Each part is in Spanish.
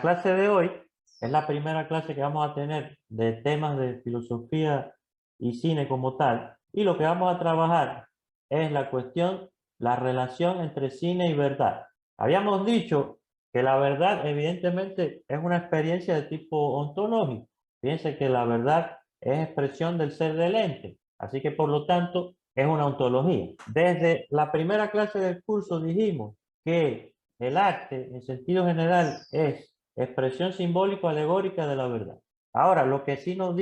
la clase de hoy es la primera clase que vamos a tener de temas de filosofía y cine como tal. Y lo que vamos a trabajar es la relación entre cine y verdad. Habíamos dicho que la verdad evidentemente es una experiencia de tipo ontológico. Fíjense que la verdad es expresión del ser del ente. Así que por lo tanto es una ontología. Desde la primera clase del curso dijimos que el arte, en sentido general, es expresión simbólico-alegórica de la verdad. Ahora, lo que sí no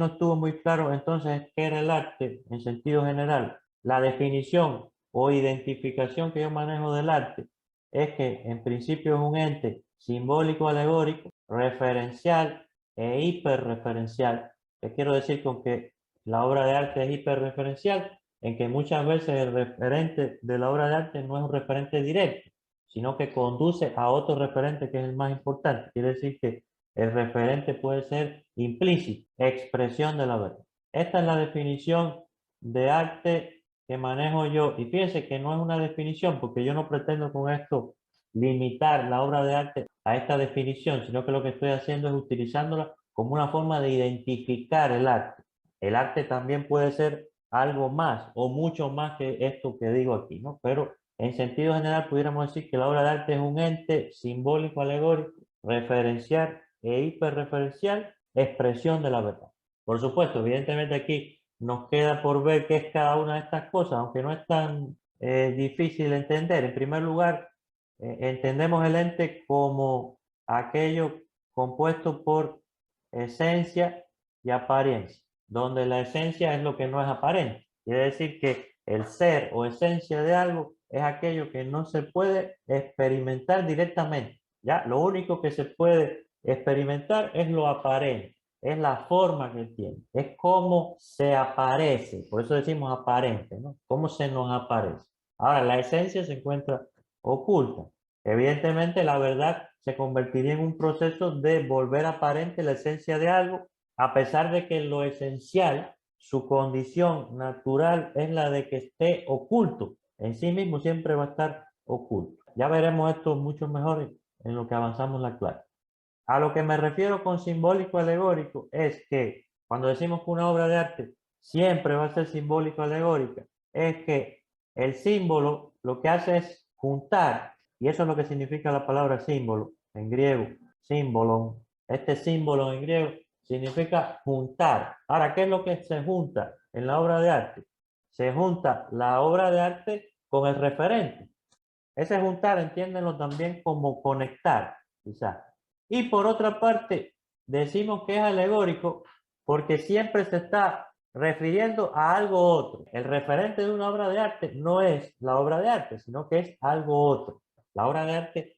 estuvo muy claro entonces es qué era el arte en sentido general. La definición o identificación que yo manejo del arte es que en principio es un ente simbólico-alegórico, referencial e hiperreferencial. ¿Qué quiero decir con que la obra de arte es hiperreferencial? En que muchas veces el referente de la obra de arte no es un referente directo, sino que conduce a otro referente que es el más importante. Quiere decir que el referente puede ser implícito, expresión de la verdad. Esta es la definición de arte que manejo yo. Y fíjense que no es una definición, porque yo no pretendo con esto limitar la obra de arte a esta definición, sino que lo que estoy haciendo es utilizándola como una forma de identificar el arte. El arte también puede ser algo más o mucho más que esto que digo aquí, ¿no? Pero en sentido general pudiéramos decir que la obra de arte es un ente simbólico, alegórico, referencial e hiperreferencial, expresión de la verdad. Por supuesto, evidentemente aquí nos queda por ver qué es cada una de estas cosas, aunque no es tan difícil de entender. En primer lugar, entendemos el ente como aquello compuesto por esencia y apariencia, donde la esencia es lo que no es aparente. Quiere decir que el ser o esencia de algo es aquello que no se puede experimentar directamente. ¿Ya? Lo único que se puede experimentar es lo aparente, es la forma que tiene, es cómo se aparece, por eso decimos aparente, ¿no? Cómo se nos aparece. Ahora, la esencia se encuentra oculta. Evidentemente, la verdad se convertiría en un proceso de volver aparente la esencia de algo, a pesar de que lo esencial, su condición natural es la de que esté oculto. En sí mismo siempre va a estar oculto. Ya veremos esto mucho mejor en lo que avanzamos la clase. A lo que me refiero con simbólico alegórico es que cuando decimos que una obra de arte siempre va a ser simbólico alegórica, es que el símbolo lo que hace es juntar, y eso es lo que significa la palabra símbolo en griego, símbolon. Este símbolo en griego significa juntar. Ahora, ¿qué es lo que se junta en la obra de arte? Se junta la obra de arte con el referente. Ese juntar, entiéndenlo también como conectar, quizás. Y por otra parte, decimos que es alegórico porque siempre se está refiriendo a algo otro. El referente de una obra de arte no es la obra de arte, sino que es algo otro. La obra de arte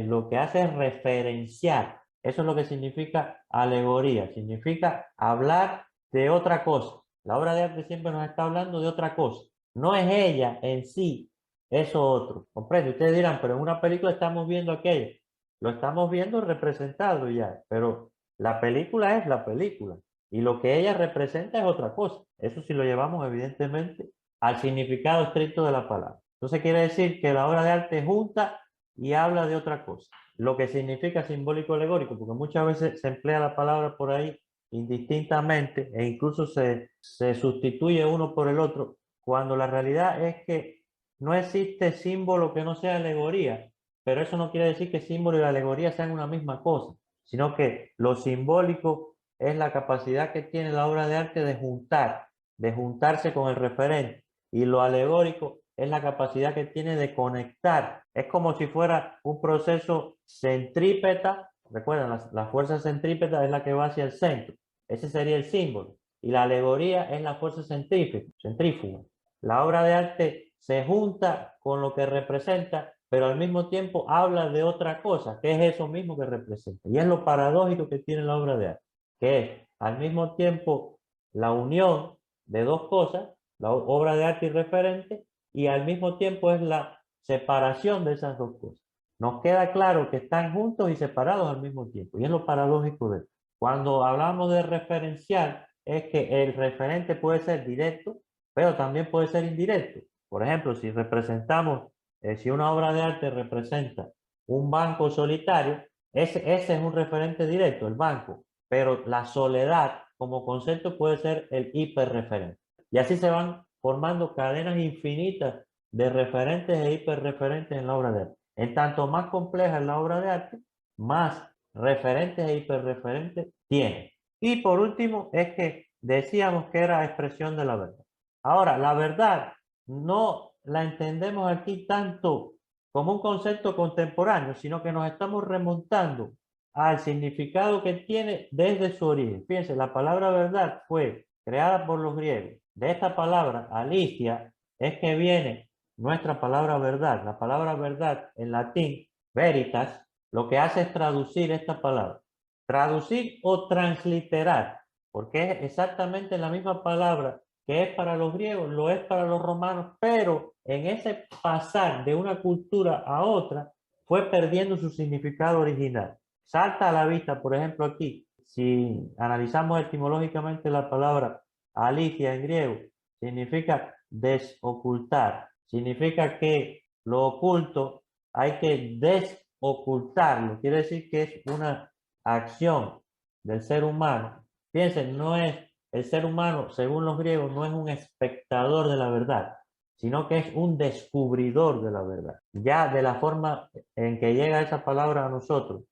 lo que hace es referenciar. Eso es lo que significa alegoría. Significa hablar de otra cosa. La obra de arte siempre nos está hablando de otra cosa. No es ella en sí, eso otro. ¿Comprende? Ustedes dirán, pero en una película estamos viendo aquello. Lo estamos viendo representado ya, pero la película es la película y lo que ella representa es otra cosa. Eso sí lo llevamos evidentemente al significado estricto de la palabra. Entonces quiere decir que la obra de arte junta y habla de otra cosa. Lo que significa simbólico alegórico, porque muchas veces se emplea la palabra por ahí indistintamente e incluso se sustituye uno por el otro, cuando la realidad es que no existe símbolo que no sea alegoría, pero eso no quiere decir que símbolo y la alegoría sean una misma cosa, sino que lo simbólico es la capacidad que tiene la obra de arte de juntar, de juntarse con el referente, y lo alegórico es la capacidad que tiene de conectar. Es como si fuera un proceso centrípeta. Recuerden, la fuerza centrípeta es la que va hacia el centro. Ese sería el símbolo. Y la alegoría es la fuerza centrífuga. La obra de arte se junta con lo que representa, pero al mismo tiempo habla de otra cosa, que es eso mismo que representa. Y es lo paradójico que tiene la obra de arte, que es al mismo tiempo la unión de dos cosas, la obra de arte y referente, y al mismo tiempo es la separación de esas dos cosas. Nos queda claro que están juntos y separados al mismo tiempo, y es lo paradójico de esto. Cuando hablamos de referencial, es que el referente puede ser directo, pero también puede ser indirecto. Por ejemplo, si representamos, si una obra de arte representa un banco solitario, Ese es un referente directo, el banco, pero la soledad como concepto puede ser el hiperreferente. Y así se van formando cadenas infinitas de referentes e hiperreferentes en la obra de arte. En tanto más compleja es la obra de arte, más referentes e hiperreferentes tiene. Y por último, es que decíamos que era expresión de la verdad. Ahora, la verdad no la entendemos aquí tanto como un concepto contemporáneo, sino que nos estamos remontando al significado que tiene desde su origen. Fíjense, la palabra verdad fue creada por los griegos. De esta palabra, alicia, es que viene nuestra palabra verdad. La palabra verdad en latín, veritas, lo que hace es traducir esta palabra. Traducir o transliterar, porque es exactamente la misma palabra que es para los griegos, lo es para los romanos, pero en ese pasar de una cultura a otra, fue perdiendo su significado original. Salta a la vista, por ejemplo, aquí, si analizamos etimológicamente la palabra alicia en griego, significa desocultar, significa que lo oculto hay que desocultarlo, quiere decir que es una acción del ser humano. Piensen, no es el ser humano, según los griegos, no es un espectador de la verdad, sino que es un descubridor de la verdad. Ya de la forma en que llega esa palabra a nosotros,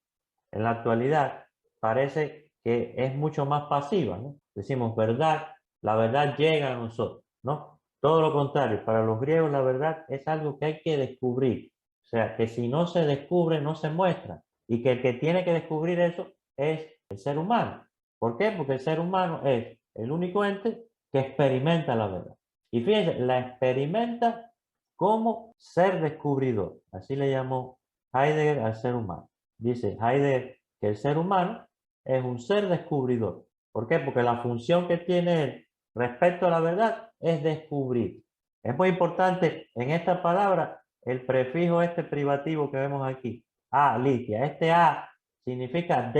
en la actualidad, parece que es mucho más pasiva, ¿no? Decimos verdad, la verdad llega a nosotros, ¿no? Todo lo contrario, para los griegos la verdad es algo que hay que descubrir. O sea, que si no se descubre, no se muestra. Y que el que tiene que descubrir eso es el ser humano. ¿Por qué? Porque el ser humano es el único ente que experimenta la verdad. Y fíjense, la experimenta como ser descubridor. Así le llamó Heidegger al ser humano. Dice Heidegger que el ser humano es un ser descubridor. ¿Por qué? Porque la función que tiene él respecto a la verdad es descubrir. Es muy importante en esta palabra el prefijo este privativo que vemos aquí. A, litia. Este A significa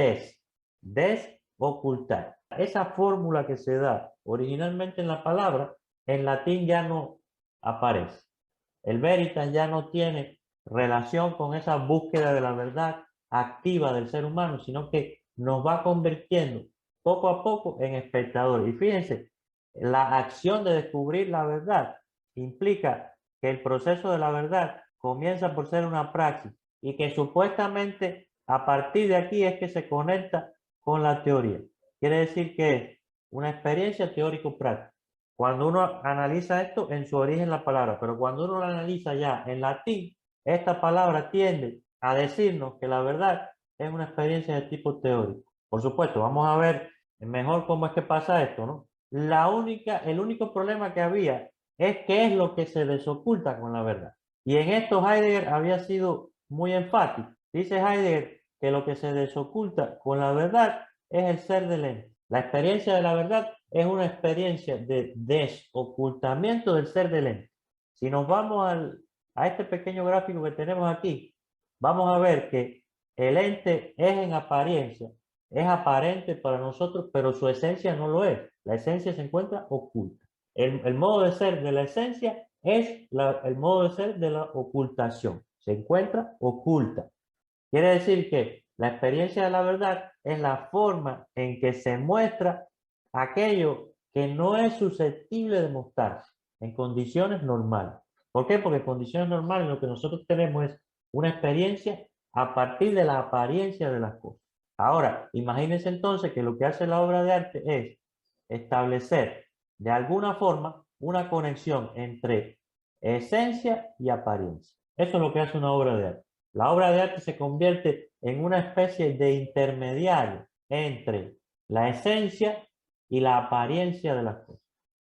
desocultar. Esa fórmula que se da originalmente en la palabra, en latín ya no aparece. El veritas ya no tiene relación con esa búsqueda de la verdad activa del ser humano, sino que nos va convirtiendo poco a poco en espectadores. Y fíjense, la acción de descubrir la verdad implica que el proceso de la verdad comienza por ser una praxis y que supuestamente a partir de aquí es que se conecta con la teoría. Quiere decir que es una experiencia teórico-práctica. Cuando uno analiza esto en su origen la palabra, pero cuando uno lo analiza ya en latín, esta palabra tiende a decirnos que la verdad es una experiencia de tipo teórico. Por supuesto, vamos a ver mejor cómo es que pasa esto, ¿no? El único problema que había es qué es lo que se desoculta con la verdad. Y en esto Heidegger había sido muy enfático. Dice Heidegger que lo que se desoculta con la verdad es el ser del ente. La experiencia de la verdad es una experiencia de desocultamiento del ser del ente. Si nos vamos a este pequeño gráfico que tenemos aquí, vamos a ver que el ente es en apariencia, es aparente para nosotros, pero su esencia no lo es. La esencia se encuentra oculta. El modo de ser de la esencia es el modo de ser de la ocultación. Se encuentra oculta. Quiere decir que la experiencia de la verdad es la forma en que se muestra aquello que no es susceptible de mostrarse en condiciones normales. ¿Por qué? Porque en condiciones normales lo que nosotros tenemos es una experiencia a partir de la apariencia de las cosas. Ahora, imagínense entonces que lo que hace la obra de arte es establecer de alguna forma una conexión entre esencia y apariencia. Eso es lo que hace una obra de arte. La obra de arte se convierte en una especie de intermediario entre la esencia y la apariencia de las cosas.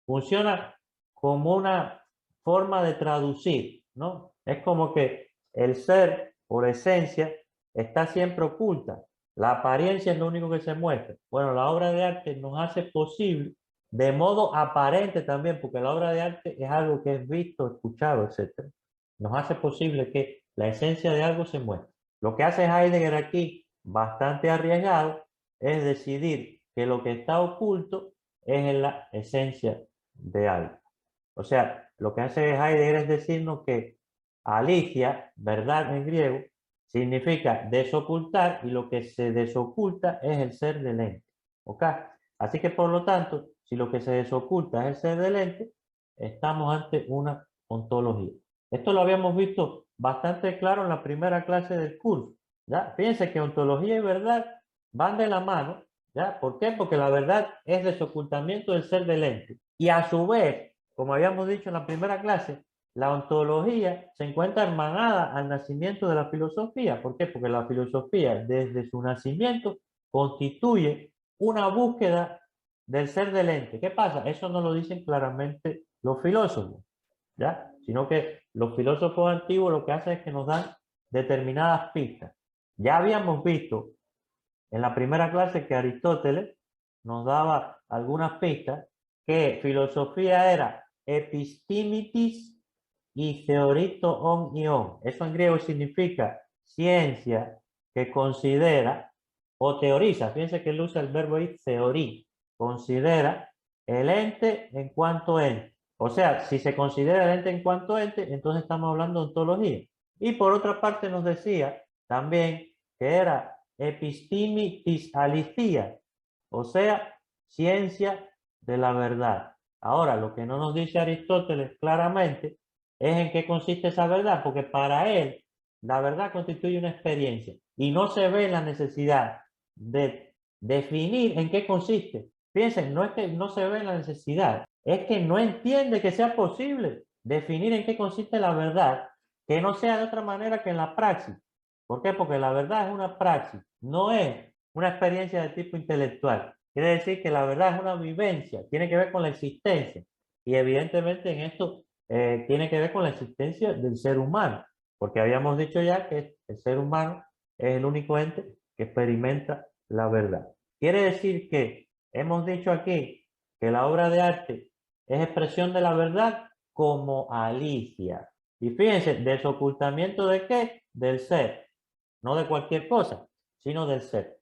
Funciona como una forma de traducir, ¿no? Es como que el ser, por esencia, está siempre oculta. La apariencia es lo único que se muestra. Bueno, la obra de arte nos hace posible, de modo aparente también, porque la obra de arte es algo que es visto, escuchado, etc. Nos hace posible que la esencia de algo se muestre. Lo que hace Heidegger aquí, bastante arriesgado, es decidir que lo que está oculto es en la esencia de algo. O sea, lo que hace Heidegger es decirnos que alicia, verdad en griego, significa desocultar y lo que se desoculta es el ser del ente. ¿Ok? Así que por lo tanto, si lo que se desoculta es el ser del ente, estamos ante una ontología. Esto lo habíamos visto bastante claro en la primera clase del curso. ¿Ya? Fíjense que ontología y verdad van de la mano. ¿Ya? ¿Por qué? Porque la verdad es desocultamiento del ser del ente. Y a su vez, como habíamos dicho en la primera clase, la ontología se encuentra hermanada al nacimiento de la filosofía. ¿Por qué? Porque la filosofía, desde su nacimiento, constituye una búsqueda del ser del ente. ¿Qué pasa? Eso no lo dicen claramente los filósofos, ¿ya? Sino que los filósofos antiguos lo que hacen es que nos dan determinadas pistas. Ya habíamos visto en la primera clase que Aristóteles nos daba algunas pistas que filosofía era epistimitis y theorito on ion. Eso en griego significa ciencia que considera o teoriza. Fíjense que él usa el verbo ahí, theorí. Considera el ente en cuanto ente. O sea, si se considera el ente en cuanto ente, entonces estamos hablando de ontología. Y por otra parte nos decía también que era epistimitis alistía, o sea, ciencia de la verdad. Ahora, lo que no nos dice Aristóteles claramente es en qué consiste esa verdad, porque para él la verdad constituye una experiencia y no se ve la necesidad de definir en qué consiste. Piensen, no es que no se ve la necesidad, es que no entiende que sea posible definir en qué consiste la verdad, que no sea de otra manera que en la praxis. ¿Por qué? Porque la verdad es una praxis, no es una experiencia de tipo intelectual. Quiere decir que la verdad es una vivencia, tiene que ver con la existencia. Y evidentemente en esto tiene que ver con la existencia del ser humano, porque habíamos dicho ya que el ser humano es el único ente que experimenta la verdad. Quiere decir que hemos dicho aquí que la obra de arte es expresión de la verdad como Alicia. Y fíjense, ¿desocultamiento de qué? Del ser. No de cualquier cosa, sino del ser.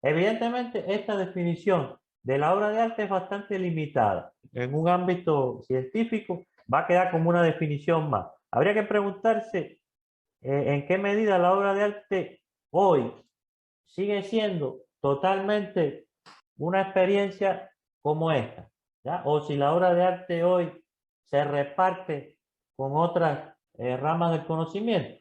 Evidentemente, esta definición de la obra de arte es bastante limitada. En un ámbito científico va a quedar como una definición más. Habría que preguntarse en qué medida la obra de arte hoy sigue siendo totalmente una experiencia como esta, ¿ya? O si la obra de arte hoy se reparte con otras ramas del conocimiento.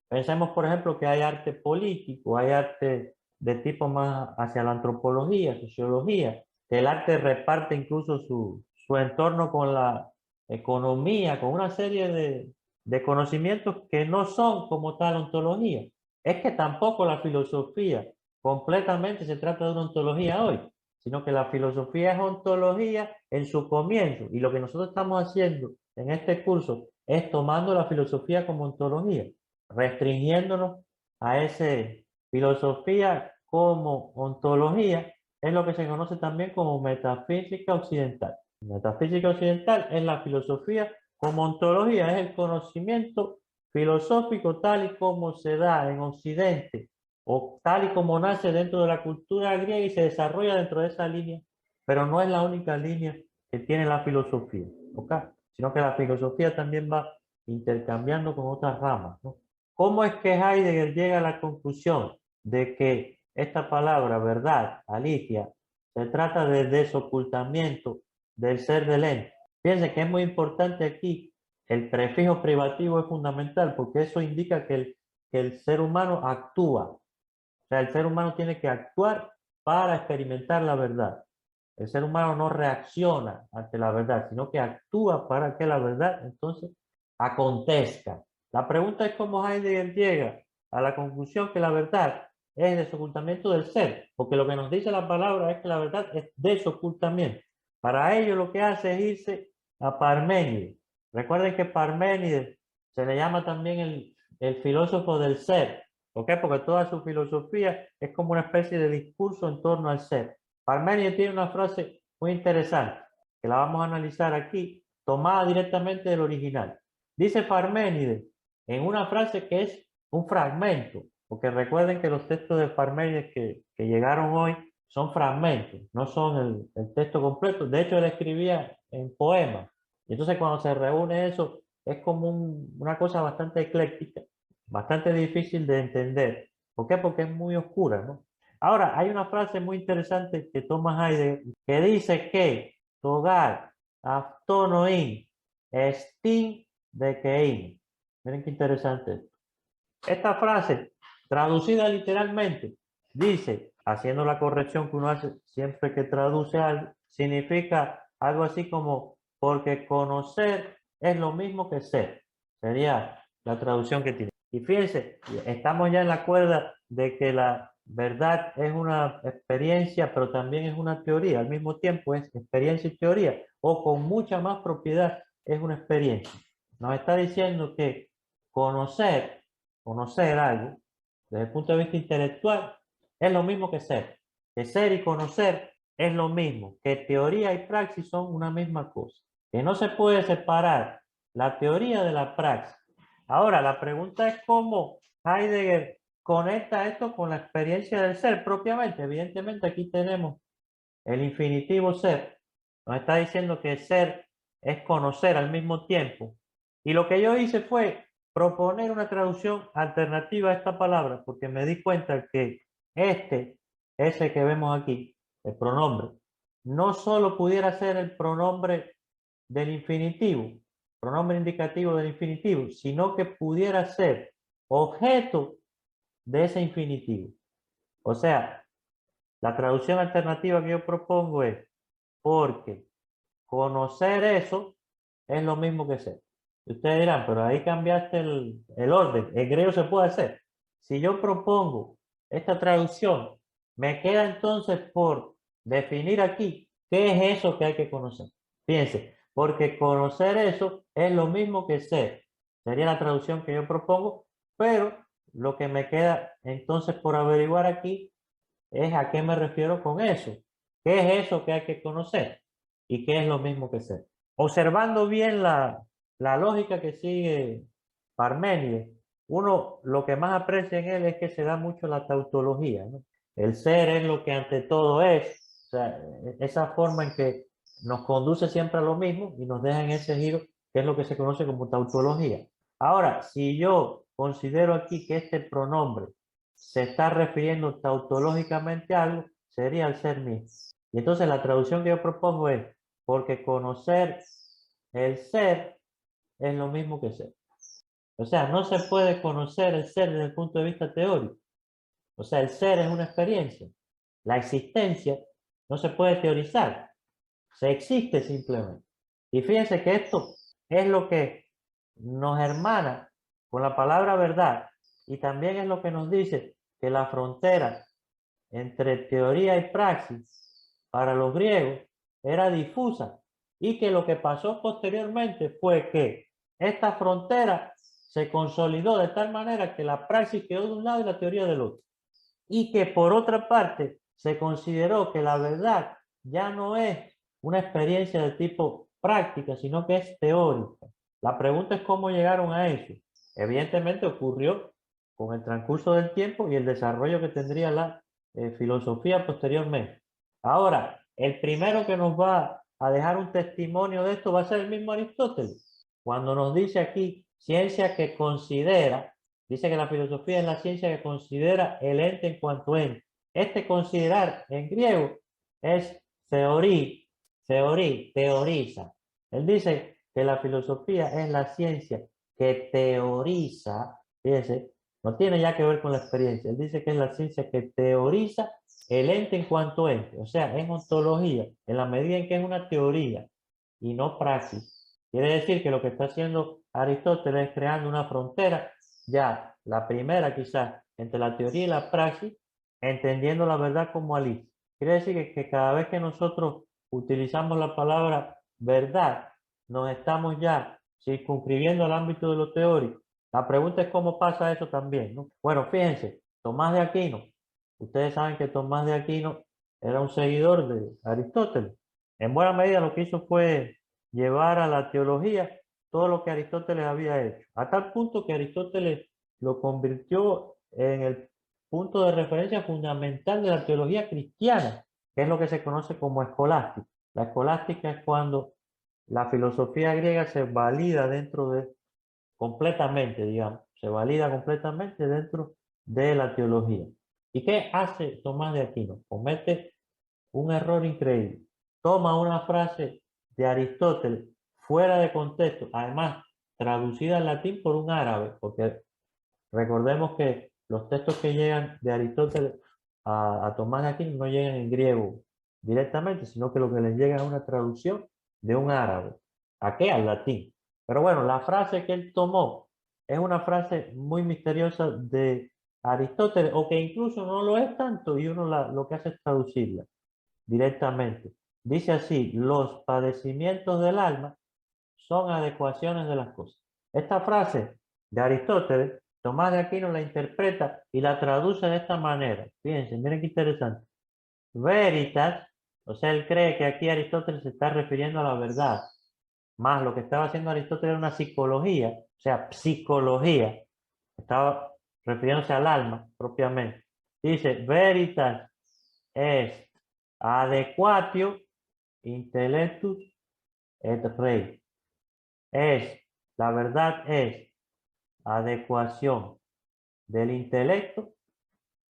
Pensemos, por ejemplo, que hay arte político, hay arte de tipo más hacia la antropología, sociología, que el arte reparte incluso su entorno con la economía, con una serie de conocimientos que no son como tal ontología. Es que tampoco la filosofía completamente se trata de una ontología hoy, sino que la filosofía es ontología en su comienzo. Y lo que nosotros estamos haciendo en este curso es tomando la filosofía como ontología, restringiéndonos a esa filosofía como ontología, es lo que se conoce también como metafísica occidental. Metafísica occidental es la filosofía como ontología, es el conocimiento filosófico tal y como se da en Occidente o tal y como nace dentro de la cultura griega y se desarrolla dentro de esa línea, pero no es la única línea que tiene la filosofía, ¿ok? Sino que la filosofía también va intercambiando con otras ramas, ¿no? ¿Cómo es que Heidegger llega a la conclusión de que esta palabra, verdad, Alicia, se trata de desocultamiento del ser del ente? Fíjense que es muy importante aquí, el prefijo privativo es fundamental porque eso indica que el ser humano actúa. O sea, el ser humano tiene que actuar para experimentar la verdad. El ser humano no reacciona ante la verdad, sino que actúa para que la verdad entonces acontezca. La pregunta es cómo Heidegger llega a la conclusión que la verdad es desocultamiento del ser, porque lo que nos dice la palabra es que la verdad es desocultamiento. Para ello lo que hace es irse a Parménides. Recuerden que Parménides se le llama también el filósofo del ser. ¿Por qué? Porque toda su filosofía es como una especie de discurso en torno al ser. Parménides tiene una frase muy interesante, que la vamos a analizar aquí, tomada directamente del original. Dice Parménides en una frase que es un fragmento, porque recuerden que los textos de Parménides que llegaron hoy son fragmentos, no son el texto completo. De hecho, él escribía en poemas. Y entonces cuando se reúne eso, es como una cosa bastante ecléctica. bastante difícil de entender. ¿Por qué? Porque es muy oscura, ¿no? Ahora, hay una frase muy interesante que toma Heidegger que dice que togar aftonoin estin de kein. Miren qué interesante. Esta frase, traducida literalmente, dice, haciendo la corrección que uno hace siempre que traduce algo, significa algo así como, porque conocer es lo mismo que ser. Sería la traducción que tiene. Y fíjense, estamos ya en la cuerda de que la verdad es una experiencia, pero también es una teoría. Al mismo tiempo es experiencia y teoría, o con mucha más propiedad es una experiencia. Nos está diciendo que conocer algo, desde el punto de vista intelectual, es lo mismo que ser. Que ser y conocer es lo mismo. Que teoría y praxis son una misma cosa. Que no se puede separar la teoría de la praxis. Ahora, la pregunta es cómo Heidegger conecta esto con la experiencia del ser propiamente. Evidentemente, aquí tenemos el infinitivo ser. Nos está diciendo que ser es conocer al mismo tiempo. Y lo que yo hice fue proponer una traducción alternativa a esta palabra, porque me di cuenta que ese que vemos aquí, el pronombre, no solo pudiera ser el pronombre del infinitivo, pronombre indicativo del infinitivo, sino que pudiera ser objeto de ese infinitivo. O sea, la traducción alternativa que yo propongo es porque conocer eso es lo mismo que ser. Y ustedes dirán, pero ahí cambiaste el orden. En griego se puede hacer. Si yo propongo esta traducción, me queda entonces por definir aquí qué es eso que hay que conocer. Fíjense, porque conocer eso es lo mismo que ser. Sería la traducción que yo propongo, pero lo que me queda entonces por averiguar aquí es a qué me refiero con eso. ¿Qué es eso que hay que conocer? ¿Y qué es lo mismo que ser? Observando bien la lógica que sigue Parménides, uno lo que más aprecia en él es que se da mucho la tautología, ¿no? El ser es lo que ante todo es, o sea, esa forma en que nos conduce siempre a lo mismo y nos deja en ese giro, que es lo que se conoce como tautología. Ahora, si yo considero aquí que este pronombre se está refiriendo tautológicamente a algo, sería el ser mismo. Y entonces la traducción que yo propongo es, porque conocer el ser es lo mismo que ser. O sea, no se puede conocer el ser desde el punto de vista teórico. O sea, el ser es una experiencia. La existencia no se puede teorizar. Se existe simplemente. Y fíjense que esto es lo que nos hermana con la palabra verdad y también es lo que nos dice que la frontera entre teoría y praxis para los griegos era difusa y que lo que pasó posteriormente fue que esta frontera se consolidó de tal manera que la praxis quedó de un lado y la teoría del otro. Y que por otra parte se consideró que la verdad ya no es una experiencia de tipo práctica, sino que es teórica. La pregunta es cómo llegaron a eso. Evidentemente ocurrió con el transcurso del tiempo y el desarrollo que tendría la filosofía posteriormente. Ahora, el primero que nos va a dejar un testimonio de esto va a ser el mismo Aristóteles. Cuando nos dice aquí, ciencia que considera, dice que la filosofía es la ciencia que considera el ente en cuanto ente. Este considerar en griego es teoriza. Él dice que la filosofía es la ciencia que teoriza, fíjense, no tiene ya que ver con la experiencia. Él dice que es la ciencia que teoriza el ente en cuanto ente, o sea, es ontología, en la medida en que es una teoría y no praxis. Quiere decir que lo que está haciendo Aristóteles es creando una frontera, ya la primera quizás, entre la teoría y la praxis, entendiendo la verdad como Alice. Quiere decir que cada vez que nosotros utilizamos la palabra verdad, nos estamos ya circunscribiendo al ámbito de lo teórico. La pregunta es cómo pasa eso también, ¿no? Bueno, fíjense, Tomás de Aquino. Ustedes saben que Tomás de Aquino era un seguidor de Aristóteles. En buena medida lo que hizo fue llevar a la teología todo lo que Aristóteles había hecho, a tal punto que Aristóteles lo convirtió en el punto de referencia fundamental de la teología cristiana, que es lo que se conoce como escolástica. La escolástica es cuando la filosofía griega se valida dentro de completamente, digamos. O se valida completamente dentro de la teología. ¿Y qué hace Tomás de Aquino? Comete un error increíble. Toma una frase de Aristóteles fuera de contexto, además traducida al latín por un árabe, porque recordemos que los textos que llegan de Aristóteles a Tomás de Aquino no llegan en griego directamente, sino que lo que les llega es una traducción de un árabe. ¿A qué? Al latín. Pero bueno, la frase que él tomó es una frase muy misteriosa de Aristóteles, o que incluso no lo es tanto, y uno lo que hace es traducirla directamente. Dice así: los padecimientos del alma son adecuaciones de las cosas. Esta frase de Aristóteles, Tomás de Aquino la interpreta y la traduce de esta manera. Fíjense, miren qué interesante. Veritas, o sea, él cree que aquí Aristóteles se está refiriendo a la verdad, más lo que estaba haciendo Aristóteles era una psicología, o sea, psicología, estaba refiriéndose al alma propiamente. Dice, veritas est adequatio intellectus et rei. La verdad es adecuación del intelecto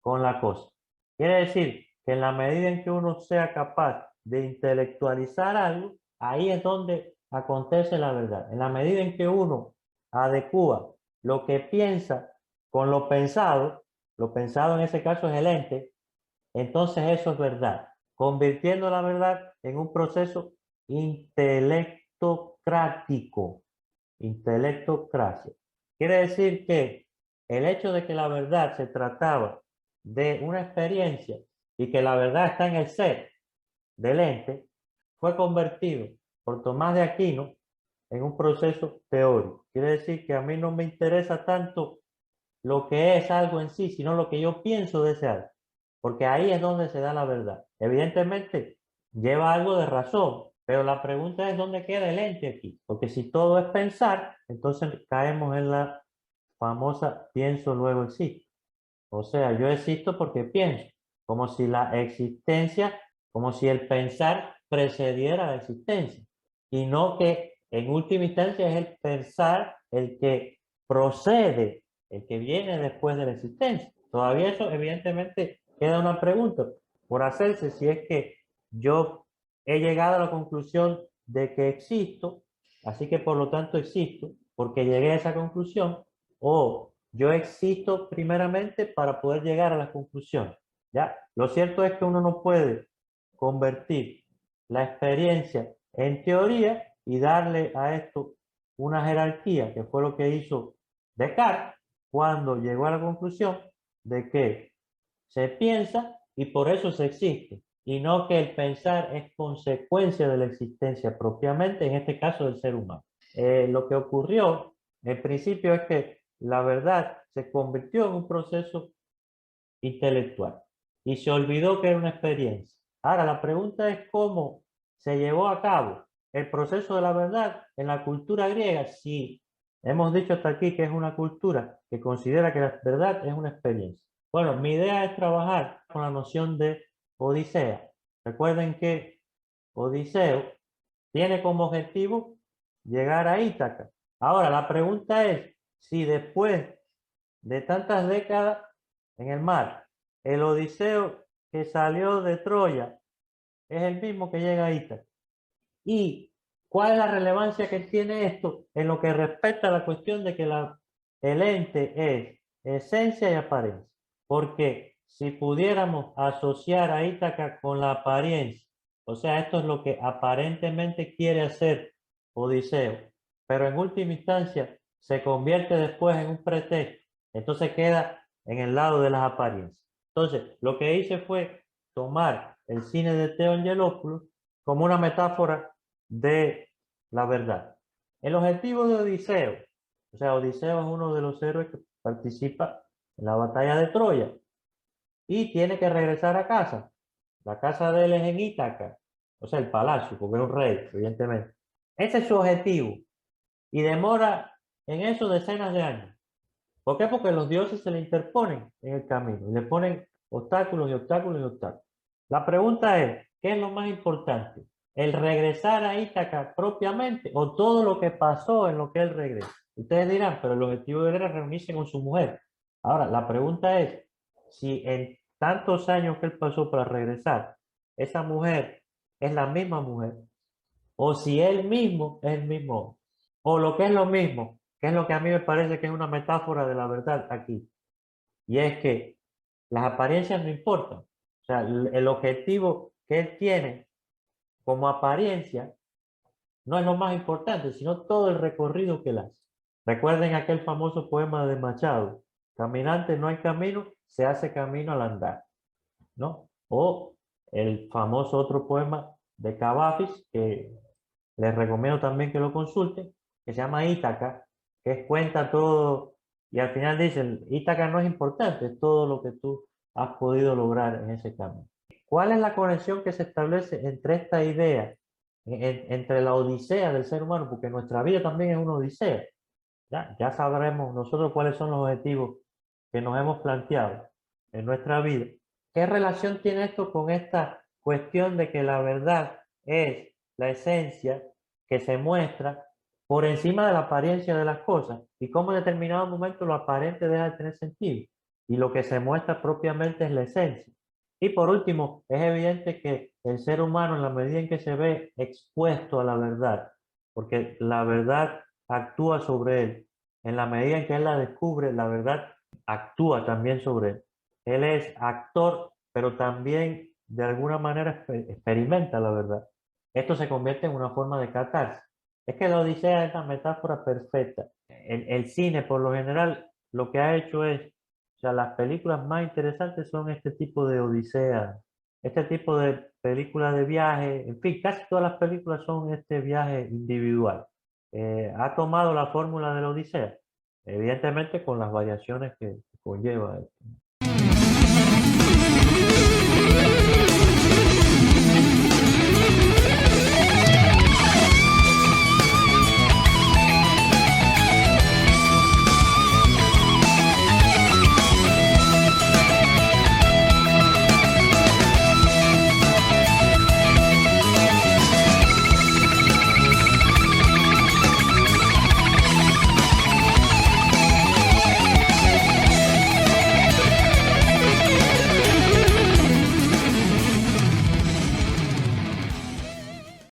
con la cosa. Quiere decir que en la medida en que uno sea capaz de intelectualizar algo, ahí es donde acontece la verdad. En la medida en que uno adecua lo que piensa con lo pensado en ese caso es el ente, entonces eso es verdad, convirtiendo la verdad en un proceso intelectocrático, intelectocracia. Quiere decir que el hecho de que la verdad se trataba de una experiencia y que la verdad está en el ser del ente, fue convertido por Tomás de Aquino en un proceso teórico. Quiere decir que a mí no me interesa tanto lo que es algo en sí, sino lo que yo pienso de ese algo, porque ahí es donde se da la verdad. Evidentemente, lleva algo de razón, pero la pregunta es dónde queda el ente aquí, porque si todo es pensar, entonces caemos en la famosa pienso luego existo. O sea, yo existo porque pienso, como si la existencia, como si el pensar precediera la existencia, y no que en última instancia es el pensar el que procede, el que viene después de la existencia. Todavía eso evidentemente queda una pregunta por hacerse, si es que yo he llegado a la conclusión de que existo, así que por lo tanto existo, porque llegué a esa conclusión, o yo existo primeramente para poder llegar a la conclusión. ¿Ya? Lo cierto es que uno no puede convertir la experiencia en teoría y darle a esto una jerarquía, que fue lo que hizo Descartes cuando llegó a la conclusión de que se piensa y por eso se existe, y no que el pensar es consecuencia de la existencia propiamente, en este caso del ser humano. Lo que ocurrió en principio es que la verdad se convirtió en un proceso intelectual y se olvidó que era una experiencia. Ahora, la pregunta es cómo se llevó a cabo el proceso de la verdad en la cultura griega. Si hemos dicho hasta aquí que es una cultura que considera que la verdad es una experiencia. Bueno, mi idea es trabajar con la noción de Odisea. Recuerden que Odiseo tiene como objetivo llegar a Ítaca. Ahora, la pregunta es si después de tantas décadas en el mar, el Odiseo que salió de Troya es el mismo que llega a Ítaca. ¿Y cuál es la relevancia que tiene esto en lo que respecta a la cuestión de que el ente es esencia y apariencia? Porque si pudiéramos asociar a Ítaca con la apariencia, o sea, esto es lo que aparentemente quiere hacer Odiseo, pero en última instancia se convierte después en un pretexto, entonces queda en el lado de las apariencias. Entonces, lo que hice fue tomar el cine de Theo Angelopoulos como una metáfora de la verdad. El objetivo de Odiseo, o sea, Odiseo es uno de los héroes que participa en la batalla de Troya y tiene que regresar a casa. La casa de él es en Ítaca, o sea, el palacio, porque es un rey, evidentemente. Ese es su objetivo y demora en eso decenas de años. ¿Por qué? Porque los dioses se le interponen en el camino y le ponen obstáculos y obstáculos y obstáculos. La pregunta es, ¿qué es lo más importante? el regresar a Ítaca propiamente o todo lo que pasó en lo que él regresa. Ustedes dirán, pero el objetivo de él era reunirse con su mujer. Ahora, la pregunta es, si en tantos años que él pasó para regresar, esa mujer es la misma mujer, o si él mismo es el mismo, o lo que es lo mismo, que es lo que a mí me parece que es una metáfora de la verdad aquí, y es que las apariencias no importan. O sea, el objetivo que él tiene como apariencia no es lo más importante, sino todo el recorrido que él hace. Recuerden aquel famoso poema de Machado, caminante no hay camino, se hace camino al andar, ¿no? O el famoso otro poema de Cavafis, que les recomiendo también que lo consulten, que se llama Ítaca, que cuenta todo, y al final dicen, Ítaca no es importante, es todo lo que tú has podido lograr en ese camino. ¿Cuál es la conexión que se establece entre esta idea, entre la odisea del ser humano? Porque nuestra vida también es una odisea. Ya sabremos nosotros cuáles son los objetivos que nos hemos planteado en nuestra vida. ¿Qué relación tiene esto con esta cuestión de que la verdad es la esencia que se muestra por encima de la apariencia de las cosas y cómo en determinado momento lo aparente deja de tener sentido y lo que se muestra propiamente es la esencia? Y por último, es evidente que el ser humano, en la medida en que se ve expuesto a la verdad, porque la verdad actúa sobre él, en la medida en que él la descubre, la verdad actúa también sobre él. Él es actor, pero también de alguna manera experimenta la verdad. Esto se convierte en una forma de catarsis. Es que la Odisea es la metáfora perfecta. El cine, por lo general, lo que ha hecho es, o sea, las películas más interesantes son este tipo de odisea, este tipo de películas de viaje, en fin, casi todas las películas son este viaje individual. Ha tomado la fórmula de la odisea, evidentemente con las variaciones que conlleva esto.